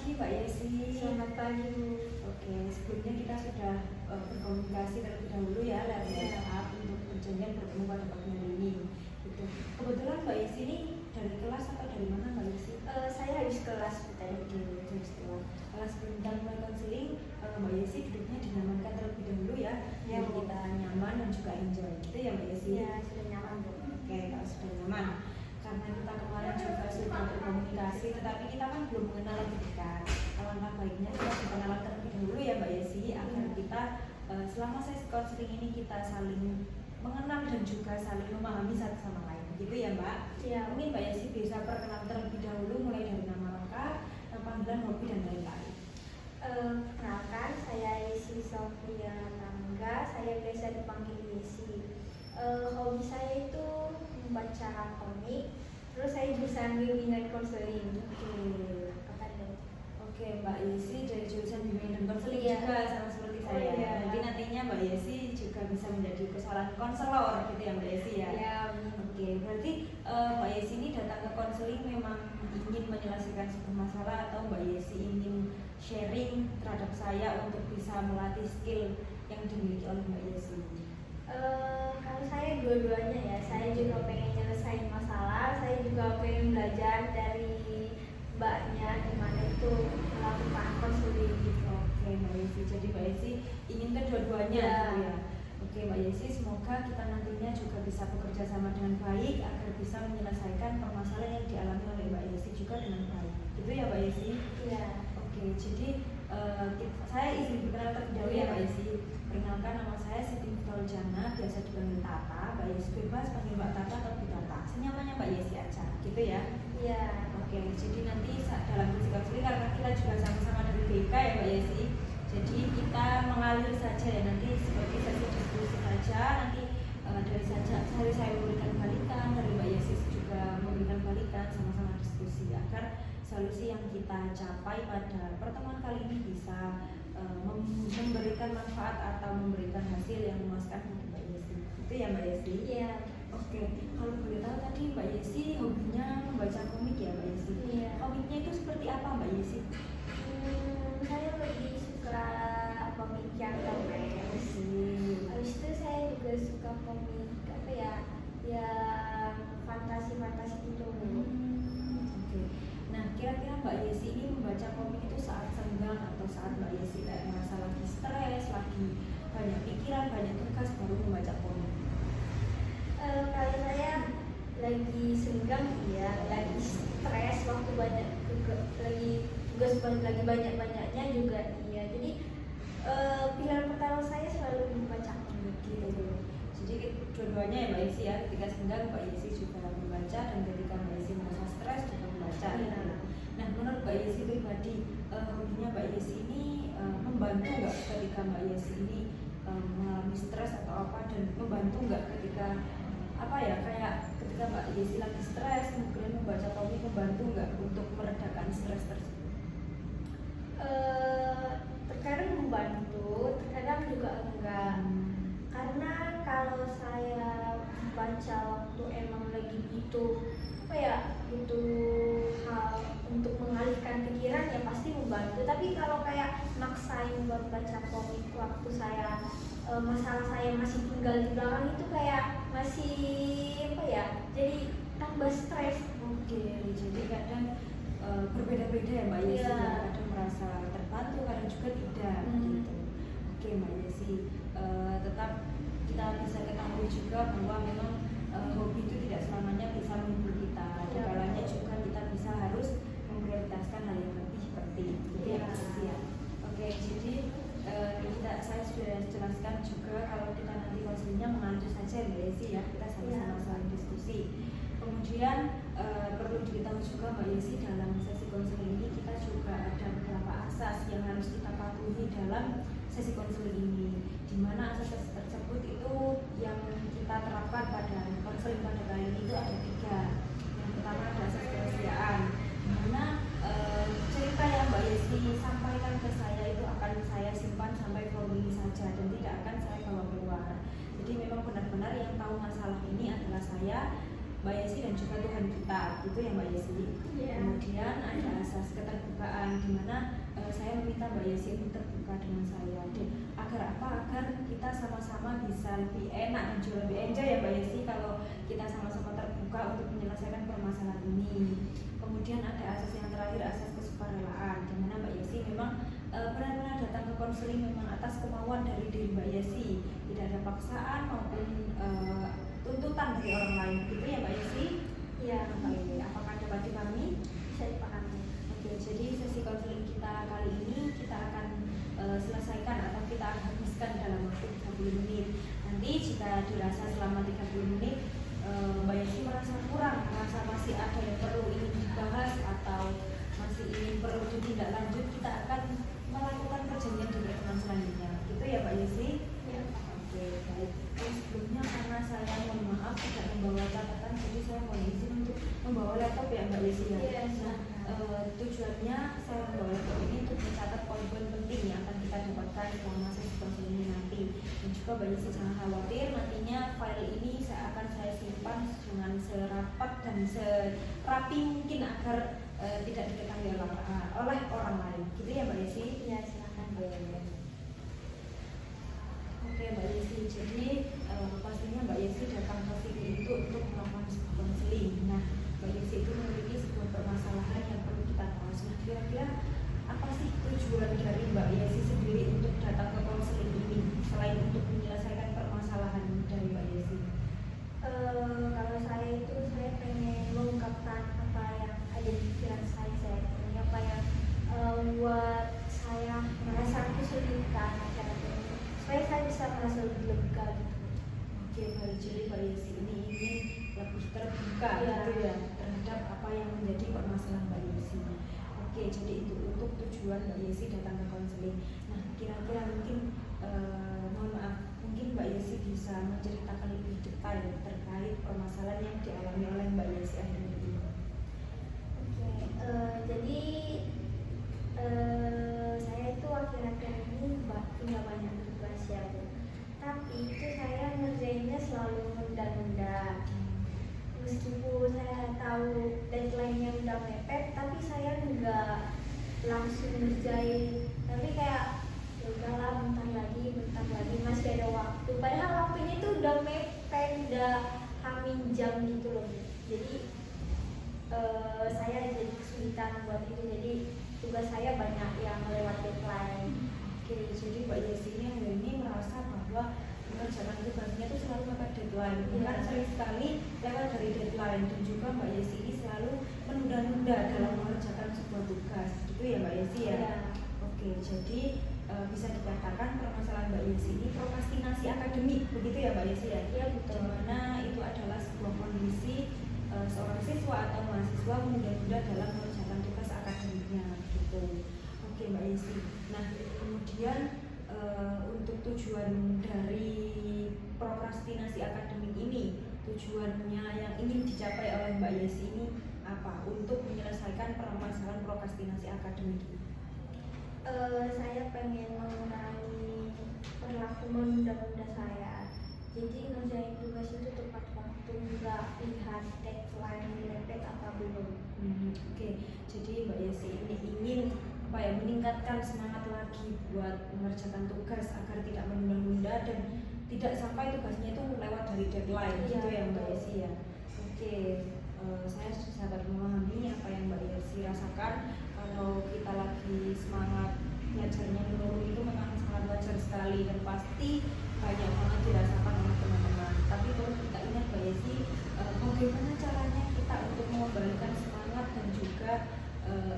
pagi Mbak Yesi. Selamat pagi Bu. Oke, sebelumnya kita sudah berkomunikasi terlebih dahulu ya lewat WhatsApp untuk perjanjian bertemu pada pagi hari ini. Gitu. Kebetulan Mbak Yesi ini dari kelas atau dari mana Mbak Yesi? Saya habis kelas tadi. Oke, dari sekolah. Sebelum kita mulai konseling, Mbak Yesi duduknya dinamakan terlebih dahulu ya, biar kita nyaman dan juga enjoy. Gitu ya Mbak Yesi? Ya, sudah nyaman Bu. Oke, kalau sudah nyaman. Karena kita kemarin juga sudah berkomunikasi, tetapi kita kan belum mengenal lebih dekat. Alangkah baiknya kita berkenalan terlebih dahulu ya Mbak Yesi, agar kita selama sesi konseling ini kita saling mengenal dan juga saling memahami satu sama lain. Gitu ya Mbak? Ya. Mungkin Mbak Yesi bisa perkenalan terlebih dahulu mulai dari nama lengkap, panggilan, hobi dan lain-lain. Perkenalkan, saya Yesi Sofia Tangga. Saya biasa dipanggil Yesi. Hobi saya itu membaca komik. Terus saya jurusan bimbingan konseling. Oke, Mbak Yesi dari jurusan bimbingan dan konseling juga sama seperti saya. Iya. Nanti nantinya Mbak Yesi juga bisa menjadi pesanan konselor gitu ya Mbak Yesi ya. Ya. Oke, berarti Mbak Yesi ini datang ke konseling memang ingin menyelesaikan sebuah masalah atau Mbak Yesi ingin sharing terhadap saya untuk bisa melatih skill yang dimiliki oleh Mbak Yesi? Kalau saya dua-duanya ya, saya juga pengen nyelesain masalah, saya juga pengen belajar dari mbaknya gimana itu melakukan konseling gitu. Oke Mbak Yesi, jadi Mbak Yesi ingin kedua-duanya gitu ya. Oke Mbak Yesi, semoga kita nantinya juga bisa bekerja sama dengan baik agar bisa menyelesaikan permasalahan yang dialami oleh Mbak Yesi juga dengan baik. Gitu ya Mbak Yesi? Iya. Oke, jadi saya izin berkenalan terlebih dahulu ya Mbak Yesi. Perkenalkan, nama saya Siti Muftauljana, biasa dipanggil Tata. Mbak Yesi bebas panggil Mbak Tata atau Bu Tata, senyamannya Mbak Yesi aja, gitu ya? Iya. Oke, jadi nanti dalam sesi konseling karena kita juga sama-sama dari BK ya Mbak Yesi, jadi kita mengalir saja ya, nanti seperti sesi diskusi saja. Nanti dari saya memberikan balikan, dari Mbak Yesi juga memberikan balikan, sama-sama diskusi agar solusi yang kita capai pada pertemuan kali ini bisa memberikan manfaat atau memberikan hasil yang memuaskan bagi Mbak Yesi. Itu ya Mbak Yesi? Iya. Oke, kalau boleh tahu tadi Mbak Yesi hobinya membaca komik ya Mbak Yesi? Iya. Komiknya itu seperti apa Mbak Yesi? Saya lebih suka komik yang romance. Habis itu saya juga suka komik apa ya, yang fantasi gitu. Oke. Nah, kira-kira Mbak Yesi ini membaca komik itu saat senggang atau saat Mbak Yesi kayak merasa lagi stres, lagi banyak pikiran, banyak tugas baru membaca komik? Kalau saya lagi senggang ya, lagi stres, waktu banyak lagi tugas lagi banyak-banyaknya juga iya. Jadi pilihan pertama saya selalu membaca komik gitu. Jadi dua-duanya ya Mbak Yesi ya, ketika senggang Mbak Yesi juga membaca dan ketika Mbak Yesi merasa stres juga membaca. Iya. Nah, menurut Mbak Yesi pribadi, hobinya Mbak Yesi ini membantu nggak ketika Mbak Yesi ini mengalami stres atau apa, dan membantu nggak ketika apa ya, kayak ketika Mbak Yesi lagi stres kemudian membaca komik, membantu nggak untuk meredakan stres tersebut? Terkadang membantu, terkadang juga enggak. Karena kalau saya baca waktu emang lagi butuh apa ya, butuh hal untuk mengalihkan pikiran ya pasti membantu. Tapi kalau kayak maksain buat baca komik waktu saya masalah saya masih tinggal di belakang, itu kayak masih apa ya, jadi tambah stres. Oke, jadi kadang berbeda-beda ya Mbak Yesi, Iya. kadang merasa terbantu, kadang juga tidak gitu. Oke Mbak Yesi, tetap kita bisa ketahui juga bahwa memang hobi itu tidak selamanya bisa menghibur kita. Ada kalanya juga kita bisa harus memprioritaskan hal yang lebih penting. Gitu ya Mbak Yesi ya. Oke, jadi saya sudah jelaskan juga kalau kita nanti konselingnya mengalir saja Mbak Yesi ya, kita sama-sama saling diskusi. Kemudian perlu diketahui juga Mbak Yesi, dalam sesi konseling ini kita juga ada beberapa asas yang harus kita patuhi dalam sesi konseling ini, di mana asas tersebut itu yang kita terapkan pada konseling pada kali ini itu ada 3. Yang pertama ada asas kerahasiaan, di mana cerita yang Mbak Yesi sampaikan ke saya itu akan saya simpan sampai forum ini saja dan tidak akan saya bawa keluar. Jadi memang benar-benar yang tahu masalah ini adalah saya, Mbak Yesi dan juga Tuhan kita, gitu ya Mbak Yesi. Iya. Kemudian ada asas keterbukaan, di mana saya meminta Mbak Yesi untuk terbuka dengan saya. Dan agar apa? Agar kita sama-sama bisa lebih enak dan juga lebih enjoy ya Mbak Yesi kalau kita sama-sama terbuka untuk menyelesaikan permasalahan ini. Kemudian ada asas yang terakhir, asas kesukarelaan, di mana Mbak Yesi memang benar-benar datang ke konseling memang atas kemauan dari diri Mbak Yesi, tidak ada paksaan maupun tuntutan dari orang lain, gitu ya Mbak Yesi? Iya. Apakah dapat dipahami? Bisa dipahami. Oke, jadi sesi konseling kita kali ini kita akan selesaikan atau kita habiskan dalam waktu 30 menit. Nanti jika dirasa selama 30 menit Mbak Yesi merasa kurang, merasa masih ada yang perlu ingin dibahas atau masih ingin perlu ditindaklanjut, kita akan melakukan perjanjian di pertemuan selanjutnya. Gitu ya Mbak Yesi? Ya. Oke, baik. Sebelumnya karena saya mohon maaf tidak membawa catatan, jadi saya mohon izin untuk membawa laptop ya Mbak Yesi ya. Iya. Tujuannya saya membawa laptop ini untuk mencatat poin-poin penting yang akan kita dapatkan selama sesi konseling ini nanti. Dan juga Mbak Yesi jangan khawatir, nantinya file ini saya simpan dengan serapat dan serapi mungkin agar tidak diketahui oleh orang lain. Gitu ya Mbak Yesi? Ya, silakan. Oke Mbak Yesi, jadi pastinya Mbak Yesi datang ke sini itu untuk melakukan sebuah konseling. Nah, Mbak Yesi itu memiliki sebuah permasalahan yang perlu kita bahas. Nah, kira-kira apa sih tujuan dari Mbak Yesi sendiri untuk datang ke konseling ini selain untuk menyelesaikan permasalahan dari Mbak Yesi? Kalau saya itu saya pengen mengungkapkan apa yang ada di pikiran saya pengen apa yang membuat saya merasa kesulitan supaya saya bisa merasa lebih lega gitu. Oke, baik. Jadi Mbak Yesi ini ingin lebih terbuka gitu ya terhadap apa yang menjadi permasalahan Mbak Yesi. Oke, jadi itu untuk tujuan Mbak Yesi datang ke konseling. Nah, kira-kira mungkin mohon maaf, mungkin Mbak Yesi bisa menceritakan lebih detail terkait permasalahan yang dialami oleh Mbak Yesi akhir-akhir ini. Oke, jadi saya itu akhir-akhir ini punya banyak tugas ya Bu. Tapi itu saya ngerjainnya selalu menunda-nunda. Meskipun saya tahu deadline-nya udah mepet, tapi saya nggak langsung ngerjain. Tapi kayak ya udahlah bentar lagi masih ada waktu. Padahal waktunya itu udah mepet, udah hamin jam gitu loh. Jadi saya jadi kesulitan buat itu. Jadi tugas saya banyak yang lewat deadline. Oke, jadi Mbak Yesi ini merasa bahwa mengerjakan tugasnya itu selalu mepet deadline, bahkan sering sekali lewat dari deadline, dan juga Mbak Yesi ini selalu menunda-nunda dalam mengerjakan sebuah tugas, gitu ya Mbak Yesi ya? Ya. Oke, jadi bisa dikatakan permasalahan Mbak Yesi ini prokrastinasi akademik, begitu ya Mbak Yesi ya? Iya betul. Dimana itu adalah sebuah kondisi seorang siswa atau mahasiswa menunda-nunda dalam mengerjakan tugas akademiknya, gitu. Oke Mbak Yesi. Nah, kemudian untuk tujuan dari prokrastinasi akademik ini, tujuannya yang ingin dicapai oleh Mbak Yesi ini apa? Untuk menyelesaikan permasalahan prokrastinasi akademik ini. Saya pengen mengurangi perilaku menunda-nunda saya. Jadi ngerjain tugas itu tepat waktu, nggak lihat deadline mepet apa belum. Oke, jadi Mbak Yesi ini ingin meningkatkan semangat lagi buat mengerjakan tugas agar tidak menunda-nunda dan tidak sampai tugasnya itu lewat dari deadline, gitu ya Mbak Yesi ya. Oke, saya dapat memahami apa yang Mbak Yesi rasakan. Kalau kita lagi semangat belajarnya menurun itu memang sangat wajar sekali dan pasti banyak banget dirasakan oleh teman-teman. Tapi perlu kita ingat Mbak Yesi, bagaimana caranya kita untuk mengembalikan semangat dan juga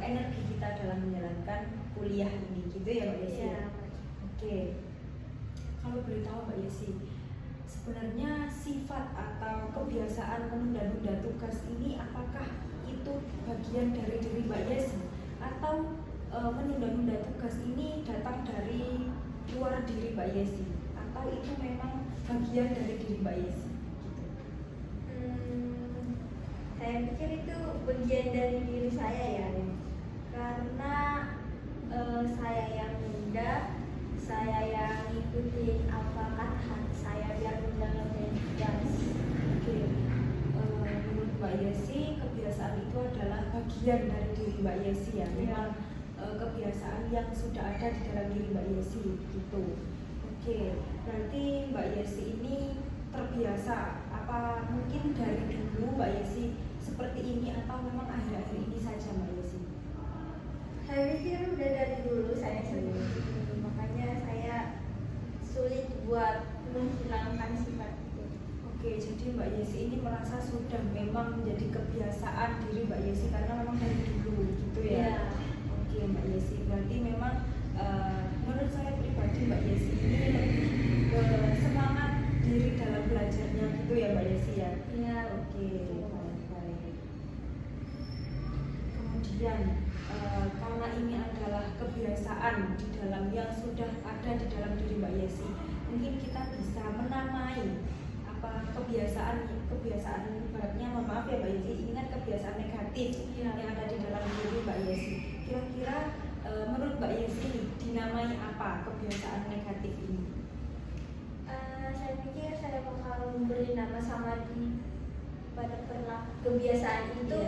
energi kita dalam menjalankan kuliah ini, gitu ya Mbak Yesi? Ya. Oke, kalau boleh tahu Mbak Yesi, sebenarnya sifat atau kebiasaan menunda-nunda tugas ini apakah itu bagian dari diri Mbak Yesi atau menunda-nunda tugas ini datang dari luar diri Mbak Yesi atau itu memang bagian dari diri Mbak Yesi? Saya pikir itu bagian dari diri saya ya, karena saya yang nunda, saya yang ngikutin apa kata hati saya biar nunda ngerjain tugas. Oke, menurut Mbak Yesi, kebiasaan itu adalah bagian dari diri Mbak Yesi ya. Memang kebiasaan yang sudah ada di dalam diri Mbak Yesi gitu. Oke, berarti Mbak Yesi ini terbiasa apa mungkin dari dulu Mbak Yesi seperti ini atau memang akhir-akhir ini saja Mbak Yesi? Saya pikir udah dari dulu saya seperti ini, makanya saya sulit buat menghilangkan sifat itu. Oke, jadi Mbak Yesi ini merasa sudah memang menjadi kebiasaan diri Mbak Yesi karena memang dari dulu gitu ya. Iya. Oke Mbak Yesi, berarti memang menurut saya pribadi Mbak Yesi ini lebih ke semangat diri dalam belajarnya gitu ya Mbak Yesi ya. Iya. Oke, baik. Kemudian karena ini adalah kebiasaan di dalam yang sudah ada di dalam diri Mbak Yesi, mungkin kita bisa menamai apa kebiasaan ibaratnya, maaf ya Mbak Yesi, ini kan kebiasaan negatif yang ada di dalam diri Mbak Yesi. Kira-kira menurut Mbak Yesi dinamai apa kebiasaan negatif ini? Saya pikir saya bakal memberi nama sama pada kebiasaan itu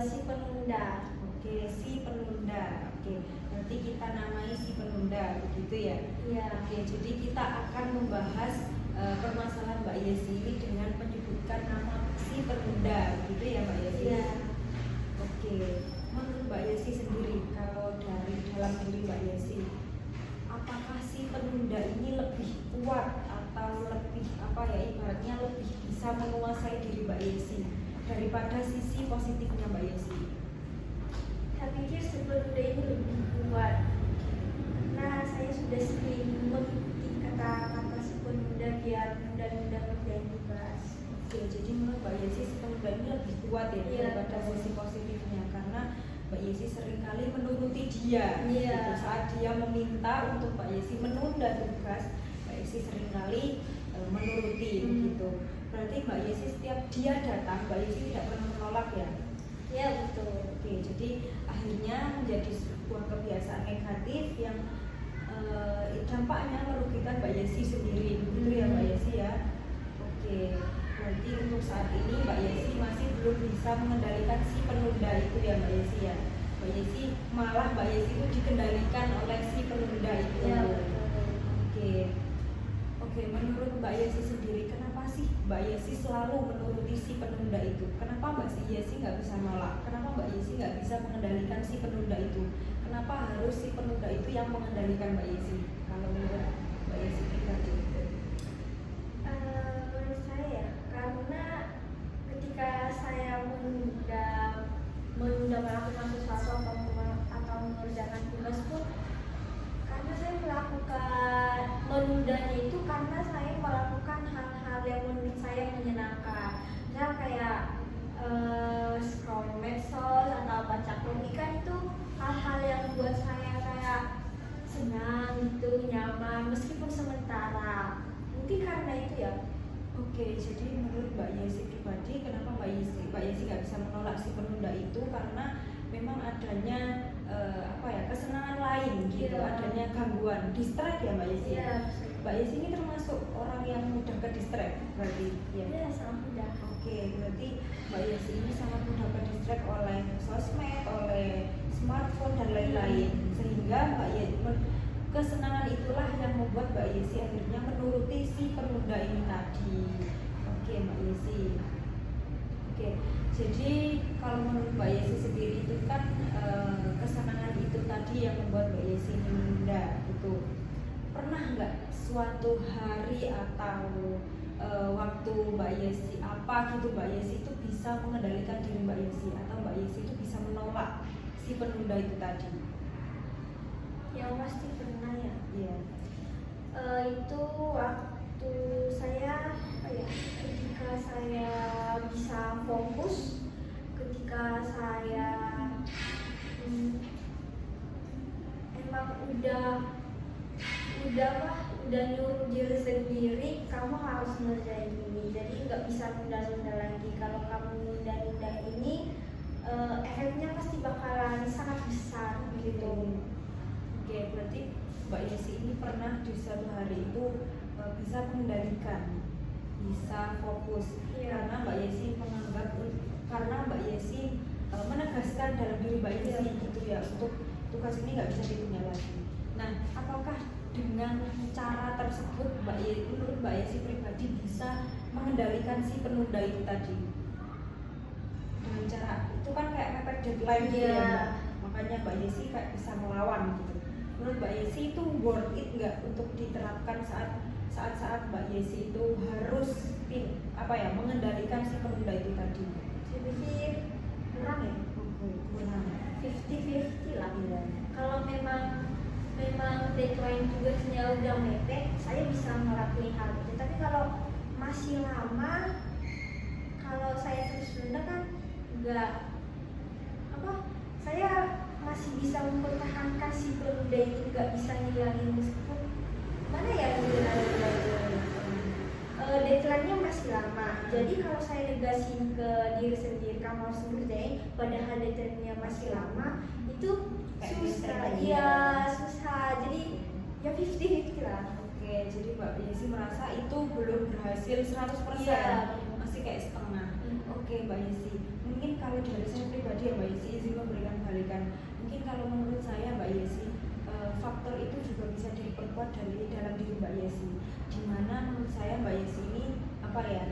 si penunda. Oke, si penunda. Oke, berarti kita namai si penunda begitu ya? Iya. Oke, jadi kita akan membahas permasalahan Mbak Yesi ini dengan menyebutkan nama si penunda, gitu ya Mbak Yesi? Iya. Oke, menurut Mbak Yesi sendiri, kalau dari dalam diri Mbak Yesi, apakah si penunda ini lebih kuat atau lebih apa ya ibaratnya lebih bisa menguasai diri Mbak Yesi daripada sisi positifnya Mbak Yesi? Saya pikir si penunda ini lebih kuat. Nah, saya sudah sering mengikuti kata-kata si penunda biar mudah-mudah kerjain tugas. Oke, jadi menurut Mbak Yesi si penunda ini lebih kuat ya daripada sisi positifnya karena Mbak Yesi seringkali menuruti dia. Gitu. Saat dia meminta untuk Mbak Yesi menunda tugas, Mbak Yesi seringkali menuruti gitu. Berarti Mbak Yesi setiap dia datang, Mbak Yesi tidak pernah menolak ya? Iya, betul. Oke, jadi akhirnya menjadi sebuah kebiasaan negatif yang dampaknya merugikan Mbak Yesi sendiri, begitu ya Mbak Yesi ya. Oke, berarti untuk saat ini Mbak Yesi masih belum bisa mengendalikan si penunda itu ya Mbak Yesi ya. Mbak Yesi malah Mbak Yesi itu dikendalikan oleh si penunda itu. Iya, betul. Oke, menurut Mbak Yesi sendiri kenapa sih Mbak Yesi selalu menuruti si penunda itu? Kenapa Mbak Yesi nggak bisa nolak? Kenapa Mbak Yesi nggak bisa mengendalikan si penunda itu? Kenapa harus si penunda itu yang mengendalikan Mbak Yesi? Kalau menurut Mbak Yesi pribadi? Menurut saya, karena ketika saya menunda melakukan sesuatu atau mengerjakan tugas pun, karena saya melakukan menundanya itu karena saya melakukan hal-hal yang menurut saya menyenangkan. Misal kayak scroll medsos atau baca komik, kan itu hal-hal yang buat saya kayak senang gitu, nyaman meskipun sementara. Mungkin karena itu ya. Oke, jadi menurut Mbak Yesi pribadi, kenapa Mbak Yesi nggak bisa menolak si penunda itu karena memang adanya kesenangan lain gitu, adanya gangguan, distract ya Mbak Yesi. Iya. Mbak Yesi ini termasuk orang yang mudah ke distract berarti ya? Iya, sangat mudah. Oke, berarti Mbak Yesi ini sangat mudah ke distract oleh sosmed, oleh smartphone dan lain-lain, sehingga Mbak Yesi kesenangan itulah yang membuat Mbak Yesi akhirnya menuruti si penunda ini tadi. Oke Mbak Yesi. Oke, jadi kalau menurut Mbak Yesi sendiri itu kan kesenangan itu tadi yang membuat Mbak Yesi ini menunda itu. Pernah nggak suatu hari atau waktu Mbak Yesi apa gitu Mbak Yesi itu bisa mengendalikan diri Mbak Yesi atau Mbak Yesi itu bisa menolak si penunda itu tadi? Yang pasti pernah ya. Iya. Itu waktu saya ketika saya bisa fokus, ketika saya emang udah nyuruh diri sendiri kamu harus ngerjain ini, jadi nggak bisa nunda-nunda lagi. Kalau kamu nunda-nunda ini efeknya pasti bakalan sangat besar gitu. Oke, berarti Mbak Yesi ini pernah di suatu hari itu bisa mengendalikan, bisa fokus, karena Mbak Yesi menganggap dalam diri Mbak Yesi gitu ya, untuk tugas ini nggak bisa ditunda lagi. Nah, apakah dengan cara tersebut menurut Mbak Yesi pribadi bisa mengendalikan si penunda itu tadi? Dengan cara itu kan kayak mepet deadline gitu ya Mbak. Makanya Mbak Yesi kayak bisa melawan gitu. Menurut Mbak Yesi itu worth it nggak untuk diterapkan saat Mbak Yesi itu harus mengendalikan si penunda itu tadi? Saya pikir kurang ya, Kurang. 50-50 lah. Kalau memang deadline tugasnya udah mepet, saya bisa ngelakuin hal itu. Tapi kalau masih lama, kalau saya terus nunda kan saya masih bisa mempertahankan si penunda itu, nggak bisa ngilangin meskipun mana ya deadline-nya masih lama. Jadi kalau saya negasin ke diri sendiri, kamu harus ngerjain, padahal deadline-nya masih lama, itu susah. Iya, susah. Jadi ya 50-50 lah. Oke, jadi Mbak Yesi merasa itu belum berhasil 100%. Iya. Masih kayak setengah. Oke Mbak Yesi, mungkin kalau dari saya pribadi ya Mbak Yesi izin memberikan balikan. Mungkin kalau menurut saya Mbak Yesi, faktor itu juga bisa diperkuat dari dalam diri Mbak Yesi. Dimana menurut saya Mbak Yesi ini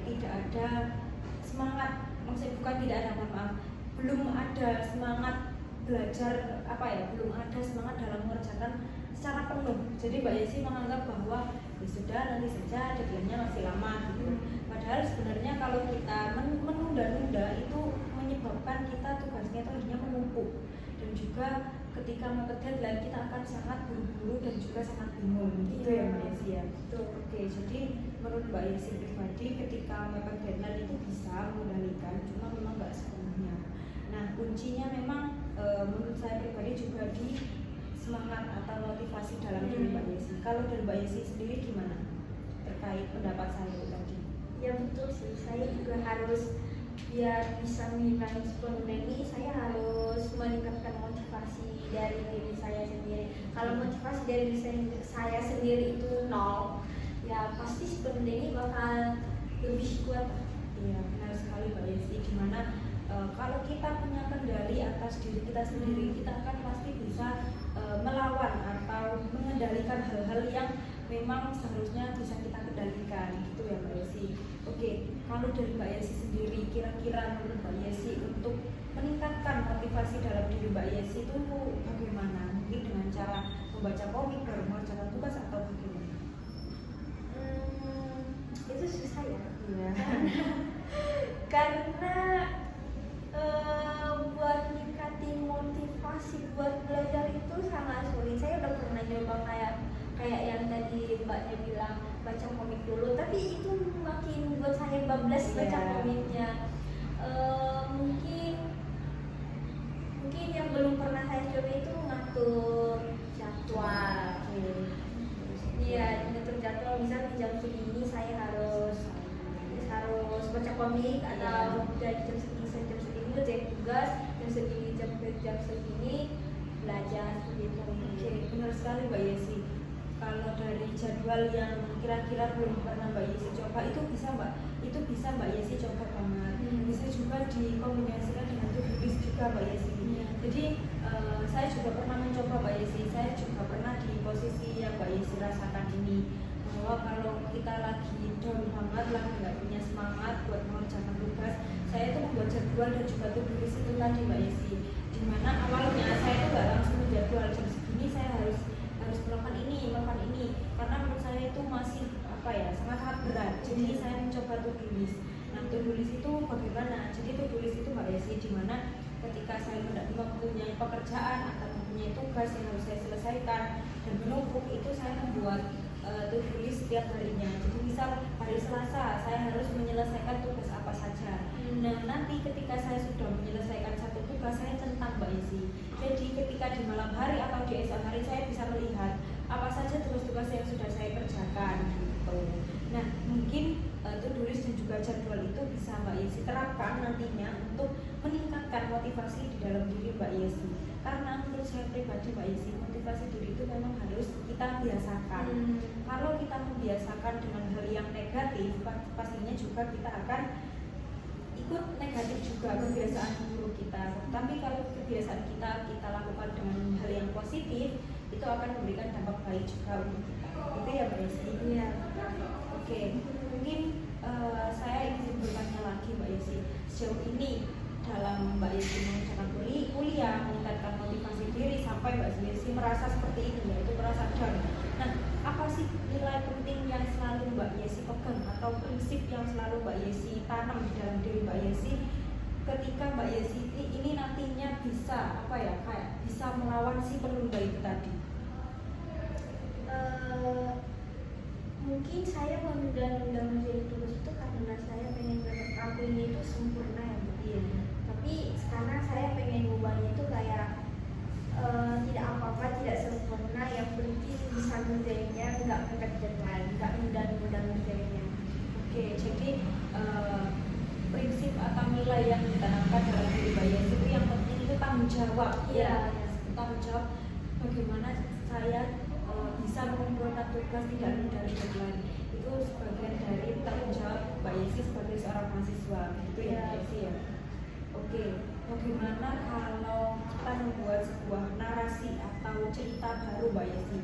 tidak ada semangat, maksudnya bukan tidak ada, maaf, belum ada semangat belajar belum ada semangat dalam mengerjakan secara penuh. Jadi Mbak Yesi menganggap bahwa ya sudah, nanti saja, deadline-nya masih lama gitu. Padahal sebenarnya kalau kita menunda-nunda itu menyebabkan kita tugasnya itu akhirnya menumpuk, dan juga ketika mepet deadline kita akan sangat buru-buru dan juga sangat bingung gitu ya Mbak Yesi ya. Oke, jadi menurut Mbak Yesi pribadi ketika mepet deadline itu bisa mengendalikan, cuma memang nggak sepenuhnya. Nah, kuncinya memang menurut saya pribadi juga di semangat atau motivasi dalam diri Mbak Yesi. Kalau dari Mbak Yesi sendiri gimana terkait pendapat saya tadi? Ya betul sih, saya juga harus biar bisa menghilangkan penunda ini, saya harus meningkatkan motivasi dari diri saya sendiri. Kalau motivasi dari diri saya sendiri itu nol, ya pasti penunda ini bakal lebih kuat. Iya, benar sekali Mbak Yesi. Dimana kalau kita punya kendali atas diri kita sendiri, kita akan pasti bisa melawan atau mengendalikan hal-hal yang memang seharusnya bisa kita kendalikan gitu ya Mbak Yesi. Oke, kalau dari Mbak Yesi sendiri, kira-kira menurut Mbak Yesi untuk meningkatkan motivasi dalam diri Mbak Yesi itu bagaimana? Mungkin dengan cara membaca komik, mengerjakan tugas, atau bagaimana? Itu susah ya. Iya. Karena buat ningkatin motivasi buat belajar itu sangat sulit. Saya udah pernah nyoba kayak yang tadi Mbaknya bilang, baca komik dulu, tapi itu makin buat saya bablas baca komiknya. Mungkin yang belum pernah saya coba itu ngatur jadwal. Iya, ngatur jadwal, misal di jam segini saya harus baca komik, atau dari jam segini ngerjain tugas, jam segini belajar gitu. Oke, benar sekali Mbak Yesi. Kalau dari jadwal yang kira-kira belum pernah Mbak Yesi coba, itu bisa Mbak Yesi coba banget. Bisa juga dikombinasikan dengan to-do list juga Mbak Yesi. Jadi saya juga pernah mencoba Mbak Yesi. Saya juga pernah di posisi yang Mbak Yesi rasakan ini, bahwa kalau kita lagi down banget, lagi nggak punya semangat buat mengerjakan tugas, saya itu membuat jadwal dan juga to-do list itu tadi Mbak Yesi. Dimana awalnya saya itu nggak langsung menjadwal jam segini saya harus melakukan ini, karena menurut saya itu masih sangat berat. Jadi saya mencoba to-do list. Nah, to-do list itu bagaimana? Jadi to-do list itu Mbak Yesi, dimana ketika saya mempunyai pekerjaan atau mempunyai tugas yang harus saya selesaikan dan menumpuk, itu saya membuat to-do list setiap harinya. Jadi misal hari Selasa saya harus menyelesaikan tugas apa saja. Nah, nanti ketika saya sudah menyelesaikan satu tugas, saya centang Mbak Yesi. Jadi ketika di malam hari atau di esok hari saya bisa melihat apa saja tugas-tugas yang sudah saya kerjakan gitu. Nah, mungkin to-do list dan juga jadwal itu bisa Mbak Yesi terapkan nantinya untuk meningkatkan motivasi di dalam diri Mbak Yesi. Karena menurut saya pribadi Mbak Yesi, motivasi diri itu memang harus kita biasakan. Kalau kita membiasakan dengan hal yang negatif, pastinya juga kita akan ikut negatif juga. juga kebiasaan buruk kita. Tapi kalau kebiasaan kita lakukan dengan hal yang positif, itu akan memberikan dampak baik juga untuk kita. Itu ya Mbak Yesi. Iya. Oke, mungkin saya ingin bertanya lagi Mbak Yesi. Sejauh ini dalam Mbak Yesi mengerjakan kuliah, meningkatkan motivasi diri sampai Mbak Yesi merasa seperti ini, yaitu merasa down. Nah, apa sih nilai penting yang selalu Mbak Yesi pegang atau prinsip yang selalu Mbak Yesi tanam di dalam diri Mbak Yesi ketika Mbak Yesi ini nantinya bisa kayak bisa melawan si penunda itu tadi? Mungkin saya menunda-nunda menjadi tugas itu karena saya pengen menurut aku ini itu sempurna ya Bu. Iya. Tapi sekarang saya pengen ubahnya itu kayak tidak apa-apa, tidak sempurna, yang penting bisa ngerjainnya, nggak mepet deadline, nggak nunda-nunda ngerjainnya. Oke, jadi prinsip atau nilai yang ditanamkan dalam diri Mbak Yesi itu yang penting itu tanggung jawab. Iya. Tanggung jawab bagaimana saya bisa mengumpulkan tugas tidak dari deadline. Itu sebagian dari tanggung jawab Mbak Yesi sebagai seorang mahasiswa, gitu ya Mbak Yesi ya. Oke, bagaimana kalau kita membuat sebuah narasi atau cerita baru Mbak Yesi?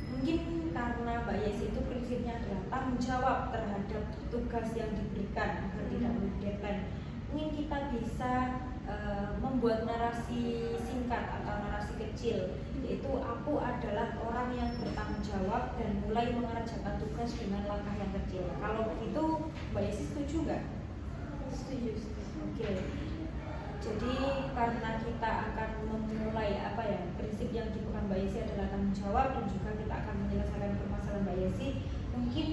Mungkin karena Mbak Yesi itu prinsipnya adalah tanggung jawab terhadap tugas yang diberikan agar tidak deadline. Mungkin kita bisa membuat narasi singkat atau narasi kecil, yaitu aku adalah orang yang bertanggung jawab dan mulai mengerjakan tugas dengan langkah yang kecil. Kalau begitu Mbak Yesi setuju nggak? Setuju. Oke. Jadi karena kita akan memulai prinsip yang dipegang Mbak Yesi adalah tanggung jawab dan juga kita akan menyelesaikan permasalahan Mbak Yesi. Mungkin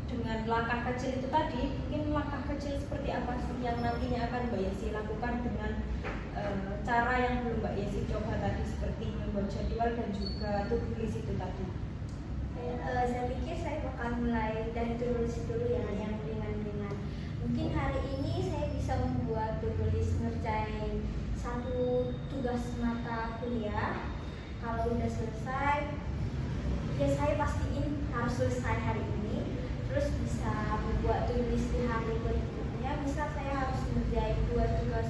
dengan langkah kecil itu tadi, mungkin langkah kecil seperti apa sih yang nantinya akan Mbak Yesi lakukan dengan cara yang belum Mbak Yesi coba tadi, seperti membuat jadwal dan juga to-do list itu tadi? Saya pikir saya bakal mulai dari to-do list dulu ya, yang ringan-ringan. Mungkin hari ini saya bisa membuat to-do list ngerjain satu tugas mata kuliah. Kalau udah selesai, ya saya pastiin harus selesai hari ini. Terus bisa membuat to-do list di hari berikutnya. Misal saya harus ngerjain 2 tugas,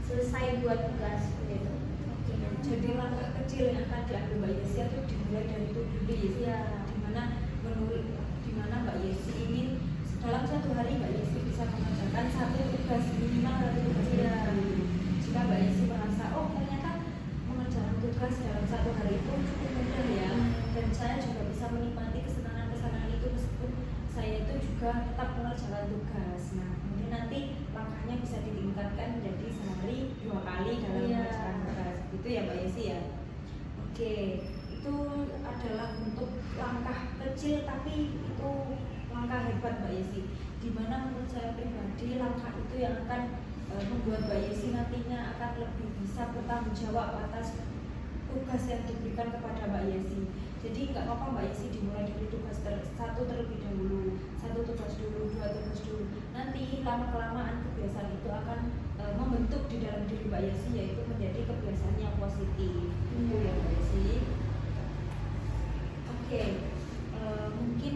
selesai 2 tugas begitu. Oke, jadi langkah kecil yang akan diambil Mbak Yesi itu dimulai dari to-do list ya, dimana Mbak Yesi ingin dalam satu hari Mbak Yesi bisa mengerjakan 1 tugas, minimal 1 tugas ya. Jika Mbak Yesi merasa ternyata mengerjakan tugas dalam 1 hari itu cukup mudah ya, dan saya juga bisa menikmati kesenangan itu meskipun saya itu juga tetap mengerjakan tugas. Nah, kemudian nanti langkahnya bisa ditingkatkan menjadi sehari 2 kali dalam mengerjakan tugas. Gitu ya Mbak Yesi ya. Oke, itu adalah untuk langkah kecil tapi itu langkah hebat Mbak Yesi. Dimana menurut saya pribadi langkah itu yang akan membuat Mbak Yesi nantinya akan lebih bisa bertanggung jawab atas tugas yang diberikan kepada Mbak Yesi. Jadi nggak apa-apa Mbak Yesi dimulai dari tugas 1 terlebih dahulu, 1 tugas dulu, 2 tugas dulu. Nanti lama-kelamaan kebiasaan itu akan membentuk di dalam diri Mbak Yesi, yaitu menjadi kebiasaan yang positif. Itu ya Mbak Yesi. Oke, mungkin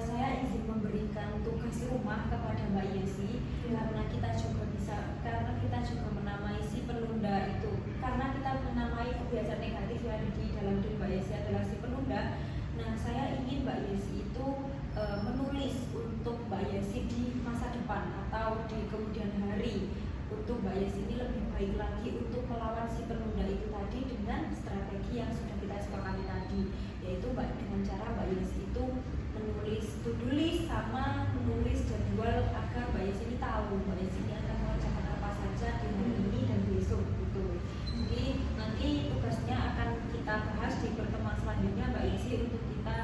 saya izin memberikan tugas rumah kepada Mbak Yesi karena kita juga menamai si penunda itu. Karena kita menamai kebiasaan negatif yang ada di dalam diri Mbak Yesi adalah si penunda. Nah, saya ingin Mbak Yesi itu menulis untuk Mbak Yesi di masa depan atau di kemudian hari, untuk Mbak Yesi ini lebih baik lagi untuk melawan si penunda itu tadi dengan strategi yang sudah kita sepakati tadi, yaitu dengan cara Mbak Yesi itu menulis to-do list sama menulis jadwal agar Mbak Yesi ini tahu Mbak Yesi ini akan mengerjakan apa saja di hari ini dan besok gitu. Jadi nanti tugasnya akan kita bahas di pertemuan selanjutnya Mbak Yesi, untuk kita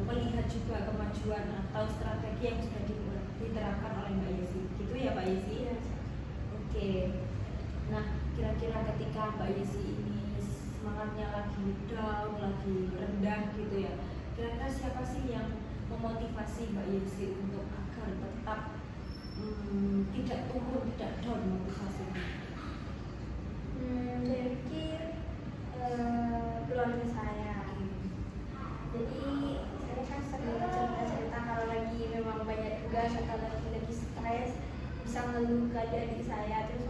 melihat juga kemajuan atau strategi yang sudah diterapkan oleh Mbak Yesi. Gitu ya Mbak Yesi? Yes. Oke. Nah, kira-kira ketika Mbak Yesi ini semangatnya lagi down, lagi rendah gitu ya, kira-kira siapa sih yang memotivasi Mbak Yesi untuk agar tetap tidak turun, tidak down motivasinya? Saya pikir keluarga saya. Jadi saya kan sering cerita kalau lagi memang banyak tugas atau lagi stres, bisa ngeluh ke adik saya, terus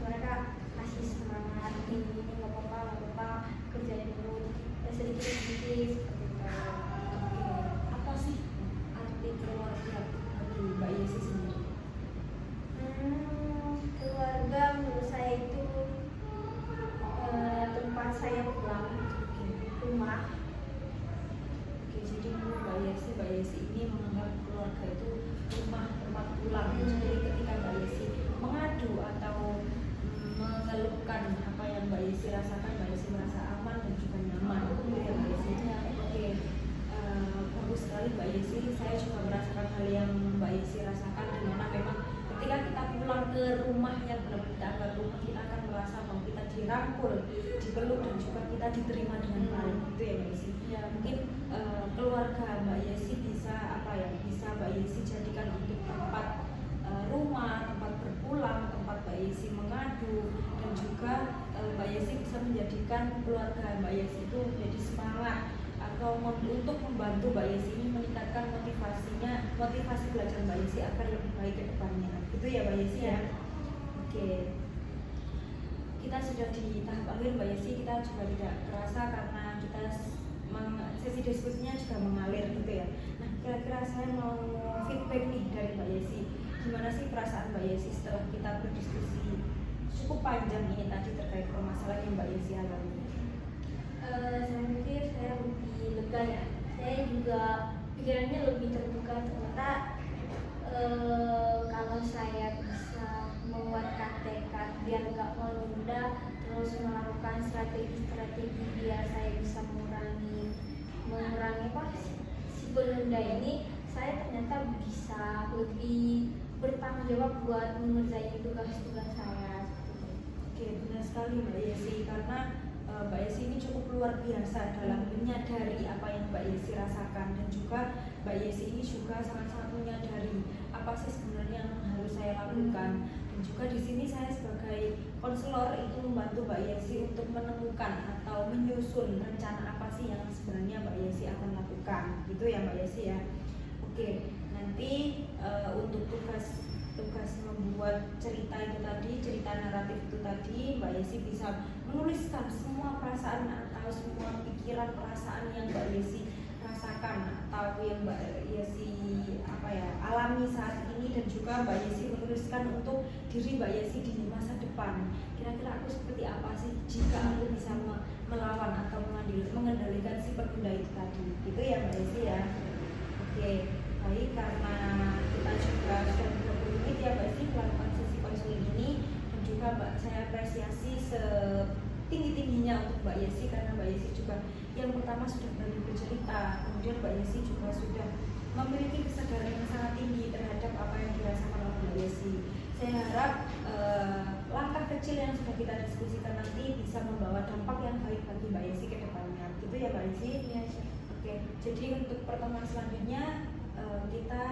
Yesi rasakan, Mbak Yesi merasa aman dan juga nyaman, gitu ya Mbak Yesi. Oke, bagus sekali Mbak Yesi. Saya juga merasakan hal yang Mbak Yesi rasakan, dimana memang ketika kita pulang ke rumah yang benar-benar kita anggap rumah, kita akan merasa bahwa kita dirangkul, dipeluk dan juga kita diterima dengan baik, gitu ya Mbak Yesi. Ya. Mungkin keluarga Mbak Yesi bisa bisa Mbak Yesi jadikan untuk tempat rumah, tempat berpulang, tempat Mbak Yesi mengadu, dan juga Mbak Yesi bisa menjadikan keluarga Mbak Yesi itu menjadi semangat atau untuk membantu Mbak Yesi ini meningkatkan motivasi belajar Mbak Yesi agar lebih baik ke depannya. Gitu ya Mbak Yesi ya. Oke. Kita sudah di tahap akhir Mbak Yesi, kita juga tidak terasa karena kita sesi diskusinya juga mengalir gitu ya. Nah, kira-kira saya mau feedback nih dari Mbak Yesi. Gimana sih perasaan Mbak Yesi setelah kita berdiskusi cukup panjang ini tadi terkait permasalahan yang Mbak Yesi alami? Saya pikir saya lebih lega ya. Saya juga pikirannya lebih terbuka, ternyata kalau saya bisa menguatkan tekad biar nggak menunda, terus melakukan strategi-strategi biar saya bisa mengurangi apa si penunda ini, saya ternyata bisa lebih bertanggung jawab buat mengerjakan tugas-tugas saya. Oke, benar sekali Mbak Yesi, karena Mbak Yesi ini cukup luar biasa dalam menyadari apa yang Mbak Yesi rasakan, dan juga Mbak Yesi ini juga sangat-sangat menyadari apa sih sebenarnya yang harus saya lakukan. Dan juga di sini saya sebagai konselor itu membantu Mbak Yesi untuk menemukan atau menyusun rencana apa sih yang sebenarnya Mbak Yesi akan lakukan, gitu ya Mbak Yesi ya. Oke, nanti untuk tugas membuat cerita itu tadi, cerita naratif itu tadi, Mbak Yesi bisa menuliskan semua perasaan atau semua pikiran perasaan yang Mbak Yesi rasakan atau yang Mbak Yesi alami saat ini, dan juga Mbak Yesi menuliskan untuk diri Mbak Yesi di masa depan. Kira-kira aku seperti apa sih jika aku bisa melawan atau mengendalikan si penunda itu tadi, gitu ya Mbak Yesi ya. Oke, baik, karena kita juga sudah 30 menit ya Mbak Yesi melakukan sesi konseling ini, dan juga saya apresiasi setinggi-tingginya untuk Mbak Yesi, karena Mbak Yesi juga yang pertama sudah berani bercerita, kemudian Mbak Yesi juga sudah memiliki kesadaran yang sangat tinggi terhadap apa yang dirasakan oleh Mbak Yesi. Saya harap langkah kecil yang sudah kita diskusikan nanti bisa membawa dampak yang baik bagi Mbak Yesi ke depannya, gitu ya Mbak Yesi? Ya. Oke, jadi untuk pertemuan selanjutnya kita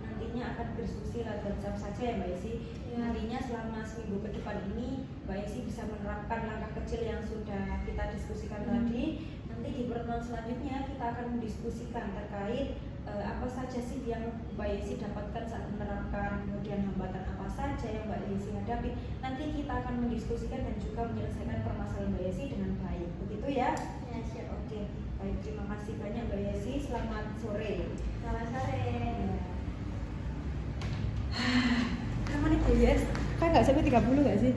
nantinya akan berdiskusi lewat WhatsApp saja ya Mbak Yesi. Nantinya selama seminggu ke depan ini Mbak Yesi bisa menerapkan langkah kecil yang sudah kita diskusikan tadi. Nanti di pertemuan selanjutnya kita akan mendiskusikan terkait apa saja sih yang Mbak Yesi dapatkan saat menerapkan, kemudian hambatan apa saja yang Mbak Yesi hadapi. Nanti kita akan mendiskusikan dan juga menyelesaikan permasalahan Mbak Yesi dengan baik, begitu ya? Ya, siap. Oke, baik, terima kasih banyak Mbak Yesi. Selamat sore. Selamat sore. Kamu nih Yes? Kan nggak sampai 30 nggak sih?